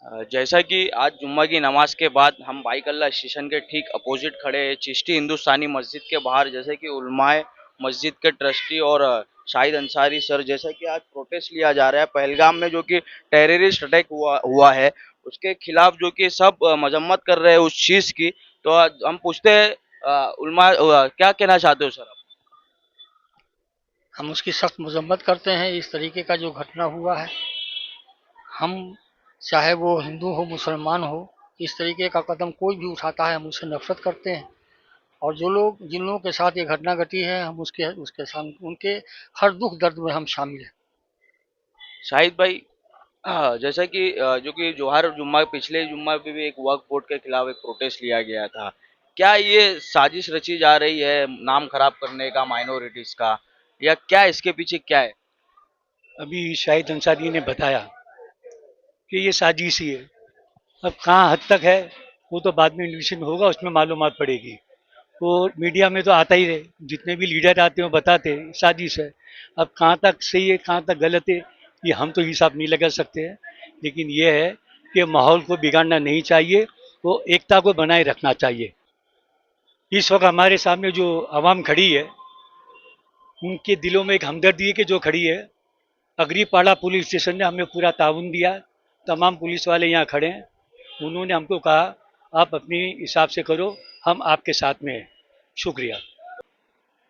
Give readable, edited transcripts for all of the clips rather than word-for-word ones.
जैसा कि आज जुम्मा की नमाज के बाद हम बाईकल्ला स्टेशन के ठीक अपोजिट खड़े हैं चिश्ती हिंदुस्तानी मस्जिद के बाहर, जैसे कि उलमाए मस्जिद के ट्रस्टी और शाहिद अंसारी सर, जैसा कि आज प्रोटेस्ट लिया जा रहा है पहलगाम में जो कि टेररिस्ट अटैक हुआ है उसके खिलाफ, जो कि सब मजम्मत कर रहे हैं उस चीज़ की। तो आज हम पूछते हैं क्या कहना चाहते हो सर आप? हम उसकी सख्त मजम्मत करते हैं। इस तरीके का जो घटना हुआ है, हम चाहे वो हिंदू हो मुसलमान हो, इस तरीके का कदम कोई भी उठाता है हम उससे नफरत करते हैं। और जिन लोगों के साथ ये घटना घटी है, हम उसके उसके सामने उनके हर दुख दर्द में हम शामिल हैं। शाहिद भाई, हाँ, जैसा कि जो कि जोहार जुम्मा पिछले जुम्मा पे भी एक वक्फ बोर्ड के खिलाफ एक प्रोटेस्ट लिया गया था। क्या ये साजिश रची जा रही है नाम खराब करने का माइनॉरिटीज का, या क्या इसके पीछे क्या है? अभी शाहिद अंसारी ने बताया कि ये साजिश ही है। अब कहाँ हद तक है वो तो बाद में इन्वेस्टिगेशन होगा, उसमें मालूमात पड़ेगी। वो मीडिया में तो आता ही रहे, जितने भी लीडर आते हैं वो बताते हैं साजिश है। अब कहाँ तक सही है कहाँ तक गलत है ये हम तो हिसाब नहीं लगा सकते हैं, लेकिन ये है कि माहौल को बिगाड़ना नहीं चाहिए, वो एकता को बनाए रखना चाहिए। इस वक्त हमारे सामने जो आवाम खड़ी है उनके दिलों में एक हमदर्दी है कि जो खड़ी है। अगरीपाड़ा पुलिस स्टेशन ने हमें पूरा ताउन दिया, तमाम पुलिस वाले यहाँ खड़े हैं। उन्होंने हमको कहा आप अपनी हिसाब से करो, हम आपके साथ में हैं। शुक्रिया।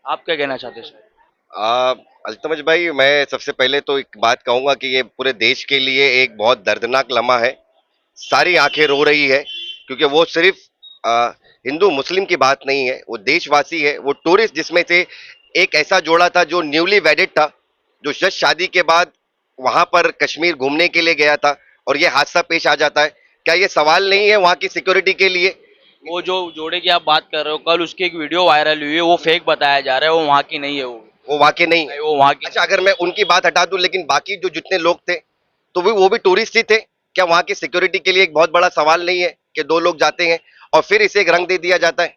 आप क्या कहना चाहते हैं सर? आ, अल्तमज भाई, मैं सबसे पहले तो एक बात कहूंगा कि ये पूरे देश के लिए एक बहुत दर्दनाक लम्हा है। सारी आंखें रो रही है क्योंकि वो सिर्फ हिंदू मुस्लिम की बात नहीं है, वो देशवासी है। वो टूरिस्ट जिसमें से एक ऐसा जोड़ा था जो न्यूली वेडेड था, जो जस्ट शादी के बाद वहां पर कश्मीर घूमने के लिए गया था, और ये हादसा पेश आ जाता है। क्या ये सवाल नहीं है वहां की सिक्योरिटी के लिए? वो जो जोड़े की आप बात कर रहे हो, कल उसकी एक वीडियो वायरल हुई है, वो फेक बताया जा रहा है, वो वहाँ की नहीं है। वो वाकई नहीं। नहीं, वो वहाँ की अच्छा, अगर मैं उनकी बात हटा दूं, लेकिन बाकी जो जितने लोग थे तो वो भी टूरिस्ट ही थे। क्या वहां की सिक्योरिटी के लिए एक बहुत बड़ा सवाल नहीं है कि दो लोग जाते हैं और फिर इसे एक रंग दे दिया जाता है?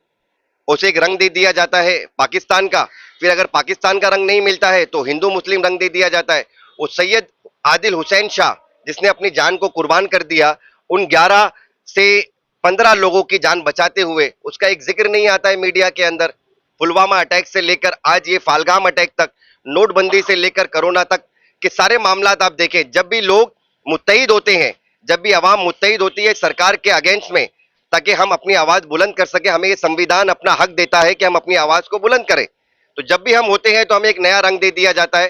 उसे एक रंग दे दिया जाता है पाकिस्तान का। फिर अगर पाकिस्तान का रंग नहीं मिलता है तो हिंदू मुस्लिम रंग दे दिया जाता है। वो सैयद आदिल हुसैन शाह जिसने अपनी जान को कुर्बान कर दिया, उन 11 से 15 लोगों की जान बचाते हुए उसका एक जिक्र नहीं आता है मीडिया के अंदर। पुलवामा अटैक से लेकर आज ये फालगाम अटैक तक, नोटबंदी से लेकर कोरोना तक के सारे मामला आप देखें, जब भी लोग मुत्तहिद होते हैं, जब भी आवाम मुत्तहिद होती है सरकार के अगेंस्ट में, ताकि हम अपनी आवाज बुलंद कर सके, हमें ये संविधान अपना हक देता है कि हम अपनी आवाज को बुलंद करें। तो जब भी हम होते हैं तो हमें एक नया रंग दे दिया जाता है।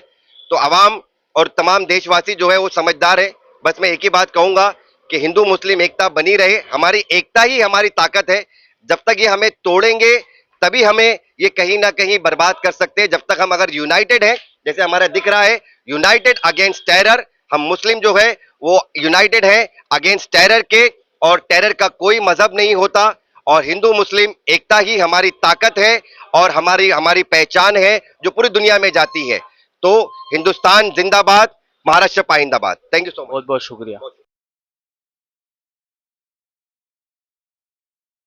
तो आवाम और तमाम देशवासी जो है वो समझदार है। बस मैं एक ही बात कहूंगा कि हिंदू मुस्लिम एकता बनी रहे। हमारी एकता ही हमारी ताकत है। जब तक ये हमें तोड़ेंगे तभी हमें ये कहीं ना कहीं बर्बाद कर सकते हैं। जब तक हम अगर यूनाइटेड हैं, जैसे हमारा दिख रहा है, यूनाइटेड अगेंस्ट टेरर, हम मुस्लिम जो है वो यूनाइटेड है अगेंस्ट टेरर के। और टेरर का कोई मजहब नहीं होता, और हिंदू मुस्लिम एकता ही हमारी ताकत है और हमारी हमारी पहचान है जो पूरी दुनिया में जाती है। तो हिंदुस्तान जिंदाबाद, महाराष्ट्र पाइंदाबाद। Thank you so much. बहुत बहुत शुक्रिया।